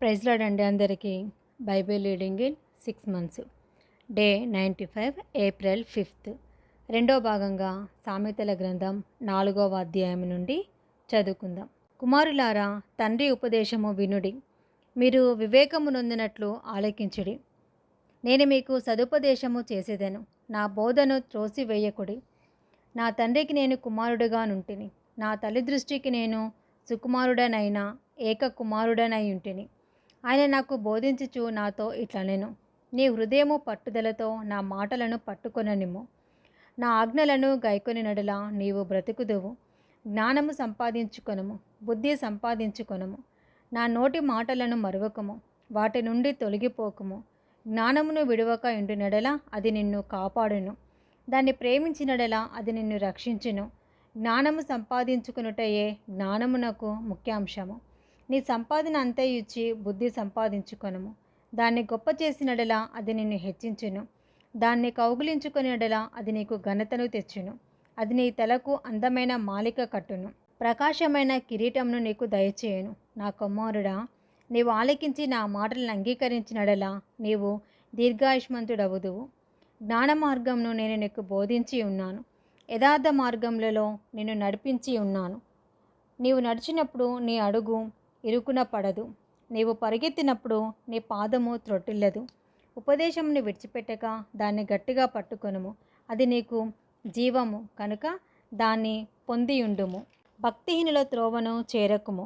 Praise lord అండి అందరికీ. Bible reading in 6 months, day 95, April 5. రెండో భాగంగా సామెతల గ్రంథం 4వ అధ్యాయం నుండి చదువుకుందాం. కుమారులారా, తండ్రి ఉపదేశము వినుడి, మీరు వివేకము నొందినట్లు ఆలకించుడి. నేను మీకు సదుపదేశము చేసేదను, నా బోధను త్రోసివేయకుడి. నా తండ్రికి నేను కుమారుడుగా నుంటిని, నా తల్లి దృష్టికి నేను సుకుమారుడనైన ఏక కుమారుడనై ఉంటిని. ఆయన నాకు బోధించుచు నాతో ఇట్లనెను, నీ హృదయము పట్టుదలతో నా మాటలను పట్టుకొననిమ్ము. నా ఆజ్ఞలను గైకొని నడల నీవు బ్రతుకుదువు. జ్ఞానము సంపాదించుకొనుము, బుద్ధి సంపాదించుకొనుము. నా నోటి మాటలను మరువకము, వాటి నుండి తొలగిపోకుము. జ్ఞానమును విడువక ఉండినడల అది నిన్ను కాపాడును, దాన్ని ప్రేమించినడల అది నిన్ను రక్షించును. జ్ఞానము సంపాదించుకునుటయే జ్ఞానమునకు ముఖ్యాంశము. నీ సంపాదన అంతే ఇచ్చి బుద్ధి సంపాదించుకొనుము. దాన్ని గొప్ప చేసినడల అది నిన్ను హెచ్చించును, దాన్ని కౌగిలించుకొనినడల అది నీకు ఘనతను తెచ్చును. అది నీ తలకు అందమైన మాలిక కట్టును, ప్రకాశమైన కిరీటమును నీకు దయచేయును. నా కుమారుడా, నీవు ఆలకించి నా మాటలను అంగీకరించినడల నీవు దీర్ఘాయుష్మంతుడవుదువు. జ్ఞాన మార్గమును నేను నీకు బోధించి ఉన్నాను, యథార్థ మార్గములలో నిన్ను నడిపించి ఉన్నాను. నీవు నడిచినప్పుడు నీ అడుగు ఇరుకున పడదు, నీవు పరిగెత్తినప్పుడు నీ పాదము త్రొట్టిల్లదు. ఉపదేశమును విడిచిపెట్టక దాన్ని గట్టిగా పట్టుకొనుము, అది నీకు జీవము కనుక దాన్ని పొందియుండుము. భక్తిహీనుల త్రోవను చేరకుము,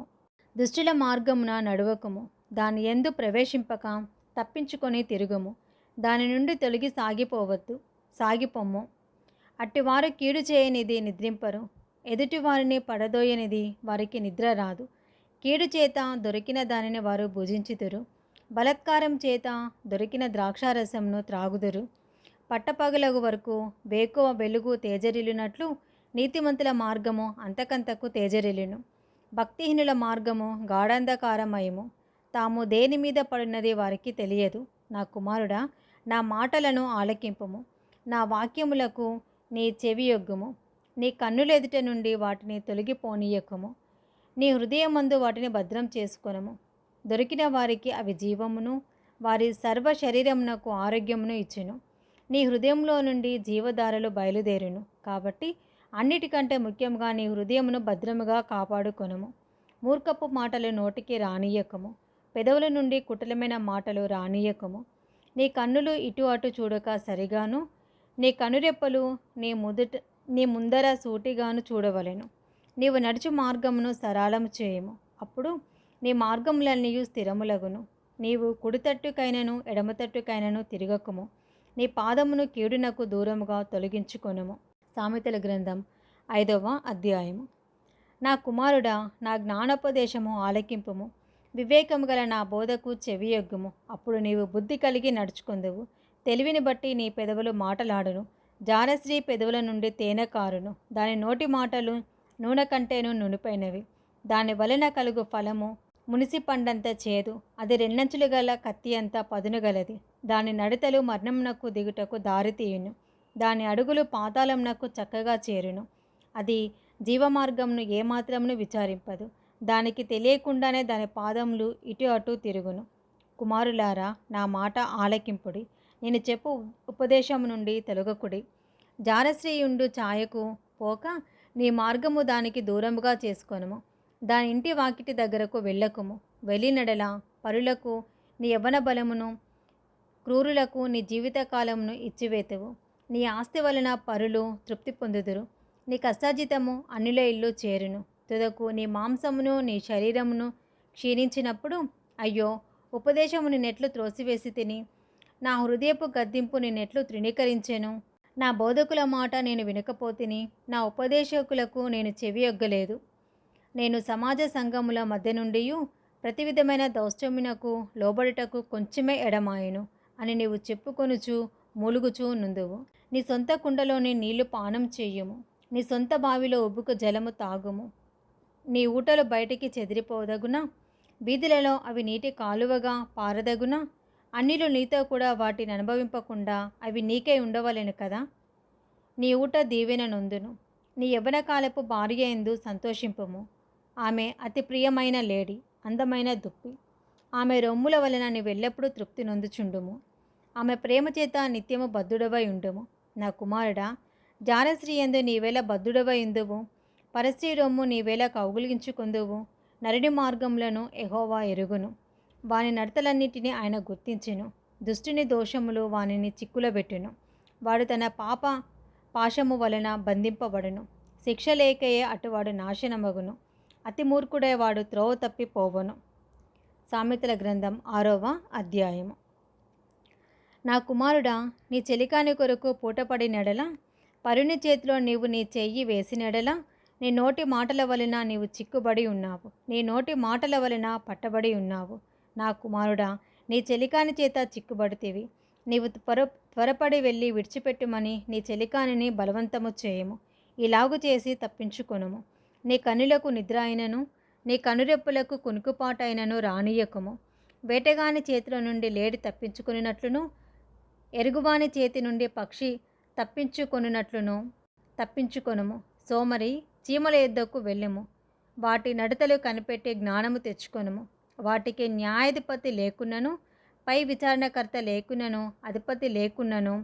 దుష్టుల మార్గమున నడువకుము. దాని యందు ప్రవేశింపక తప్పించుకొని తిరుగుము, దాని నుండి తొలగి సాగిపోము. అట్టివారు కీడు చేయనిది నిద్రింపరు, ఎదుటివారిని పడదోయనిది వారికి నిద్ర రాదు. కీడు చేత దొరికిన దానిని వారు భుజించుదురు, బలత్కారం చేత దొరికిన ద్రాక్షారసంను త్రాగుదురు. పట్టపగలగు వరకు వేకువ వెలుగు తేజరిల్లునట్లు నీతిమంతుల మార్గము అంతకంతకు తేజరిల్లును. భక్తిహీనుల మార్గము గాఢాంధకారమయము, తాము దేని మీద పడినది వారికి తెలియదు. నా కుమారుడా, నా మాటలను ఆలకింపుము, నా వాక్యములకు నీ చెవియొగ్గుము. నీ కన్నుల ఎదుట నుండి వాటిని తొలగిపోనీయకుము, నీ హృదయమందు వాటిని భద్రం చేసుకొనుము. దొరికిన వారికి అవి జీవమును, వారి సర్వ శరీరమునకు ఆరోగ్యమును ఇచ్చును. నీ హృదయంలో నుండి జీవధారలు బయలుదేరును. కాబట్టి అన్నిటికంటే ముఖ్యంగా నీ హృదయమును భద్రముగా కాపాడుకొనుము. మూర్ఖపు మాటలు నోటికి రానియకము, పెదవుల నుండి కుటిలమైన మాటలు రానియకము. నీ కన్నులు ఇటు అటు చూడక సరిగాను, నీ కనురెప్పలు నీ ముందర సూటిగాను చూడవలెను. నీవు నడుచు మార్గమును సరళము చేయము, అప్పుడు నీ మార్గములన్నీ స్థిరములగును. నీవు కుడితట్టుకైనను ఎడమతట్టుకైనను తిరగకుము, నీ పాదమును కీడునకు దూరముగా తొలగించుకొనుము. సామెతల గ్రంథం 5వ అధ్యాయము. నా కుమారుడా, నా జ్ఞానోపదేశము ఆలకింపుము, వివేకము గల నా బోధకు చెవియొగ్గుము. అప్పుడు నీవు బుద్ధి కలిగి నడుచుకొందువు. తెలివిని బట్టి నీ పెదవులు మాటలాడును, జారశ్రీ పెదవుల నుండి తేనె కారును. దాని నోటి మాటలు నూనె కంటేను నునుపైనవి, దాని వలన కలుగు ఫలము మునిసి పండంత చేదు. అది రెండంచులు గల కత్తి అంత పదునుగలది. దాని నడతలు మరణమునకు దిగుటకు దారితీయును, దాని అడుగులు పాతాళమునకు చక్కగా చేరును. అది జీవమార్గమును ఏమాత్రమును విచారింపదు, దానికి తెలియకుండానే దాని పాదములు ఇటు అటు తిరుగును. కుమారులారా, నా మాట ఆలకింపుడి, నేను చెప్పు ఉపదేశము నుండి తొలగకుడి. జారశ్రీయుండు ఛాయకు పోక నీ మార్గము దానికి దూరముగా చేసుకొనుము. దాని ఇంటి వాకిటి దగ్గరకు వెళ్ళకుము. వెళ్ళినడల పరులకు నీ యవ్వన బలమును, క్రూరులకు నీ జీవితకాలమును ఇచ్చివేతువు. నీ ఆస్తి వలన పరులు తృప్తి పొందుదురు, నీ కష్టార్జితము అన్యుల ఇల్లు చేరును. తుదకు నీ మాంసమును నీ శరీరమును క్షీణించినప్పుడు, అయ్యో, ఉపదేశము నిన్నెట్లు త్రోసివేసి తిని, నా హృదయపు గద్దింపు నిన్నెట్లు తృణీకరించెను. నా బోధకుల మాట నేను వినకపోతిని, నా ఉపదేశకులకు నేను చెవియొగ్గలేదు. నేను సమాజ సంఘముల మధ్య నుండి ప్రతి విధమైన దౌష్ట్యమునకు లోబడుటకు కొంచెమే ఎడమాయను అని నీవు చెప్పుకొనుచు మూలుగుచూ నుందువు. నీ సొంత కుండలోని నీళ్లు పానం చేయుము, నీ సొంత బావిలో ఉబ్బుకు జలము తాగుము. నీ ఊటలు బయటికి చెదిరిపోదగునా, వీధులలో అవి నీటి కాలువగా పారదగునా. అన్యులు నీతో కూడా వాటిని అనుభవింపకుండా అవి నీకే ఉండవలెను కదా. నీ ఊట దీవెన నొందును, నీ యవ్వన కాలపు భార్య యందు సంతోషింపుము. ఆమె అతి ప్రియమైన లేడి, అందమైన దుప్పి. ఆమె రొమ్ముల వలన నీవెల్లప్పుడూ తృప్తి నొందుచుండుము. ఆమె ప్రేమ చేత నిత్యము బద్ధుడవై ఉండుము. నా కుమారుడా, జారస్త్రీ యందు నీవేళ బద్ధుడవై ఉందువు. పరస్త్రీ రొమ్ము నీవేళ కౌగిలించుకుందువు. నరుని మార్గములను యెహోవా ఎరుగును. వాని నడతలన్నిటినీ ఆయన గుర్తించెను. దుష్టుని దోషములు వానిని చిక్కులబెట్టును. వాడు తన పాశము వలన బంధింపబడును. శిక్ష లేకయే అటువాడు నాశనమగును. అతి మూర్ఖుడై వాడు త్రోవ తప్పిపోవను. సామెతల గ్రంథం 6వ అధ్యాయము. నా కుమారుడా, నీ చెలికాని కొరకు పూటపడి నెడల, పరుని చేతిలో నీవు నీ చెయ్యి వేసినెడల, నీ నోటి మాటల వలన నీవు చిక్కుబడి ఉన్నావు. నీ నోటి మాటల వలన పట్టబడి ఉన్నావు. నా కుమారుడా, నీ చెలికాని చేత చిక్కుబడితివి. నీవు త్వరపడి వెళ్ళి విడిచిపెట్టుమని నీ చెలికానిని బలవంతము చేయము. ఇలాగు చేసి తప్పించుకొనుము. నీ కన్నులకు నిద్ర అయినను, నీ కనురెప్పులకు కునుకుపాటైనను రానియకుము. వేటగాని చేతిలో నుండి లేడి తప్పించుకొనినట్లును, ఎరుగువాని చేతి నుండి పక్షి తప్పించుకొనుము. సోమరి, చీమల యొద్దకు వెళ్ళుము. వాటి నడతలు కనిపెట్టి జ్ఞానము తెచ్చుకొనుము. వాటికి న్యాయాధిపతి లేకున్నను, పై విచారణకర్త లేకున్నను, అధిపతి లేకున్నను,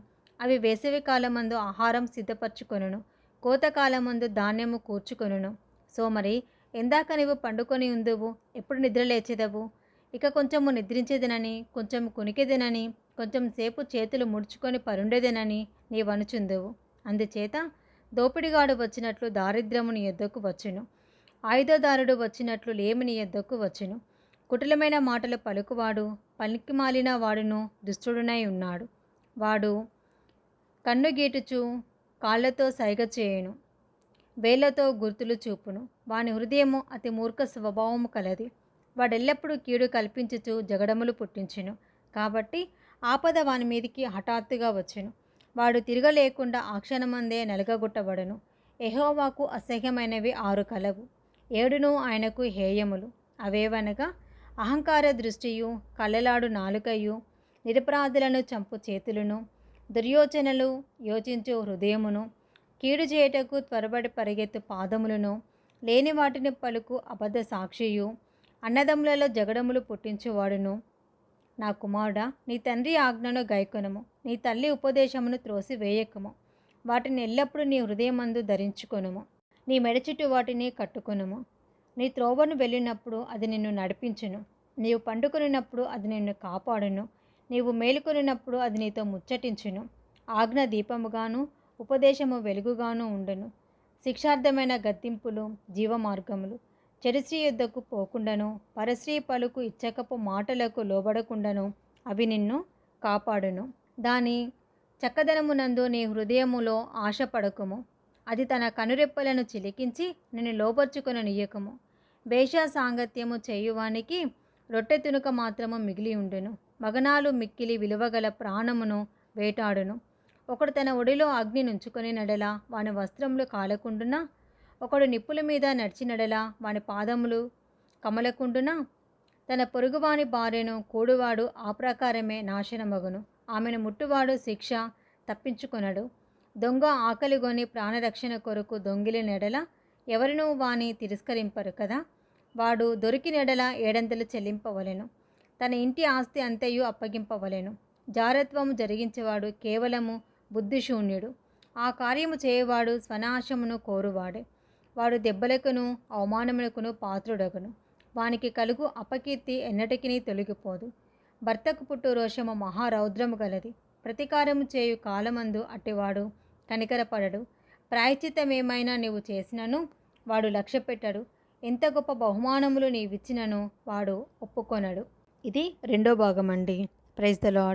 అవి వేసవి కాలమందు ఆహారం సిద్ధపరచుకొనును, కోతకాలమందు ధాన్యము కూర్చుకొనును. సోమరి, ఎందాక నీవు పండుకొని ఉందువు? ఎప్పుడు నిద్రలేచెదవు? ఇక కొంచెము నిద్రించేదనని, కొంచెము కునికెదనని, కొంచెం సేపు చేతులు ముడుచుకొని పరుండేదనని నీవనుచుందువు. అందుచేత దోపిడిగాడు వచ్చినట్లు దారిద్ర్యము నీ యొద్దకు వచ్చును. ఆయుధదారుడు వచ్చినట్లు లేమి నీ యొద్దకు వచ్చును. కుటిలమైన మాటలు పలుకువాడు, పలికిమాలిన వాడును దుష్టుడునై ఉన్నాడు. వాడు కన్ను గీటుచు కాళ్లతో సైగ చేయును, వేళ్లతో గుర్తులు చూపును. వాని హృదయము అతి మూర్ఖ స్వభావము కలది. వాడెల్లప్పుడూ కీడు కల్పించుచు జగడములు పుట్టించును. కాబట్టి ఆపద వాని మీదికి హఠాత్తుగా వచ్చును. వాడు తిరగలేకుండా ఆ క్షణమందే నలగగొట్టబడును. యెహోవాకు అసహ్యమైనవి 6 కలవు, 7 ఆయనకు హేయములు. అవేవనగా అహంకార దృష్టియు, కళ్ళలాడు నాలుకయు, నిరపరాధులను చంపు చేతులను, దుర్యోచనలు యోచించు హృదయమును, కీడు చేయుటకు త్వరబడి పరిగెత్తు పాదములను, లేని వాటిని పలుకు అబద్ధ సాక్షియు, అన్నదమ్ములలో జగడములు పుట్టించువాడును. నా కుమారుడా, నీ తండ్రి ఆజ్ఞను గైకొనుము. నీ తల్లి ఉపదేశమును త్రోసివేయకము. వాటిని ఎల్లప్పుడూ నీ హృదయమందు ధరించుకొనుము. నీ మెడ చుట్టూ వాటిని కట్టుకొనుము. నీ త్రోవను వెళ్ళినప్పుడు అది నిన్ను నడిపించును. నీవు పండుకొనినప్పుడు అది నిన్ను కాపాడును. నీవు మేలుకొనినప్పుడు అది నీతో ముచ్చటించును. ఆజ్ఞ దీపముగాను, ఉపదేశము వెలుగుగాను ఉండును. శిక్షార్థమైన గద్దింపులు జీవమార్గములు. చెడుశ్రీ యుద్ధకు పోకుండాను, పరశ్రీ పలుకు ఇచ్చకపు మాటలకు లోబడకుండాను అవి నిన్ను కాపాడును. దాని చక్కదనమునందు నీ హృదయములో ఆశపడకుము. అది తన కనురెప్పలను చిలికించి నిన్ను లోపర్చుకొననీయకము. వేశ్యా సాంగత్యము చేయువానికి రొట్టె తునుక మాత్రము మిగిలి ఉండును. మగనాలు మిక్కిలి విలువగల ప్రాణమును వేటాడును. ఒకడు తన ఒడిలో అగ్ని నుంచుకొని నడల వాని వస్త్రములు కాలకుండునా, ఒకడు నిప్పుల మీద నడిచినడల వాని పాదములు కమలకుండునా, తన పొరుగువాని భార్యను కూడువాడు ఆ ప్రకారమే నాశనమగును. ఆమెను ముట్టువాడు శిక్ష తప్పించుకొనడు. దొంగ ఆకలిగొని ప్రాణరక్షణ కొరకు దొంగిలి నెడల ఎవరినూ వాని తిరస్కరింపరు కదా. వాడు దొరికినెడల 7 చెల్లింపవలెను. తన ఇంటి ఆస్తి అంతయు అప్పగింపవలెను. జారత్వము జరిగించేవాడు కేవలము బుద్ధిశూన్యుడు. ఆ కార్యము చేయవాడు స్వనాశమును కోరువాడే. వాడు దెబ్బలకును అవమానమునకును పాత్రుడగును. వానికి కలుగు అపకీర్తి ఎన్నటికినీ తొలగిపోదు. భర్తకు పుట్టు రోషము మహారౌద్రము గలది. ప్రతీకారము చేయు కాలమందు అట్టివాడు కనికరపడడు. ప్రాయశ్చిత్తమేమైనా నీవు చేసినను వాడు లక్ష్యపెట్టడు. ఎంత గొప్ప బహుమానములు నీవిచ్చినను వాడు ఒప్పుకొనడు. ఇది 2వ భాగం అండి. Praise the lord.